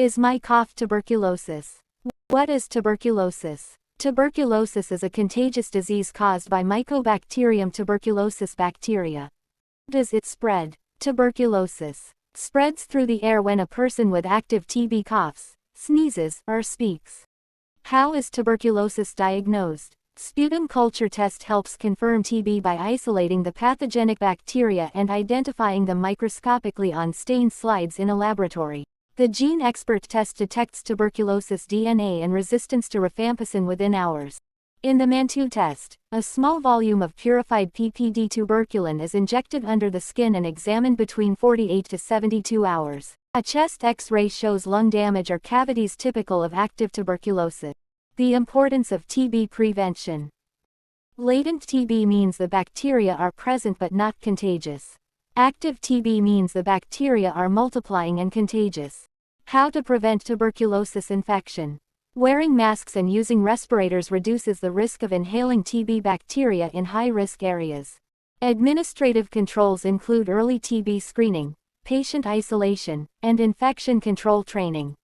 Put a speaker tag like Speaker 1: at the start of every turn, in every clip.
Speaker 1: Is my cough tuberculosis? What is tuberculosis? Tuberculosis is a contagious disease caused by Mycobacterium tuberculosis bacteria. How does it spread? Tuberculosis spreads through the air when a person with active TB coughs, sneezes, or speaks. How is tuberculosis diagnosed? Sputum culture test helps confirm TB by isolating the pathogenic bacteria and identifying them microscopically on stain slides in a laboratory. The GeneXpert test detects tuberculosis DNA and resistance to rifampicin within hours. In the Mantoux test, a small volume of purified PPD tuberculin is injected under the skin and examined between 48 to 72 hours. A chest X-ray shows lung damage or cavities typical of active tuberculosis. The importance of TB prevention. Latent TB means the bacteria are present but not contagious. Active TB means the bacteria are multiplying and contagious. How to prevent tuberculosis infection. Wearing masks and using respirators reduces the risk of inhaling TB bacteria in high-risk areas. Administrative controls include early TB screening, patient isolation, and infection control training.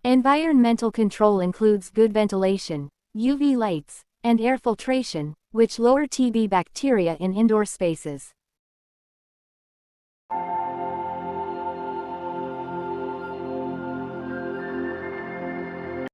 Speaker 1: Environmental control includes good ventilation, UV lights, and air filtration, which lower TB bacteria in indoor spaces.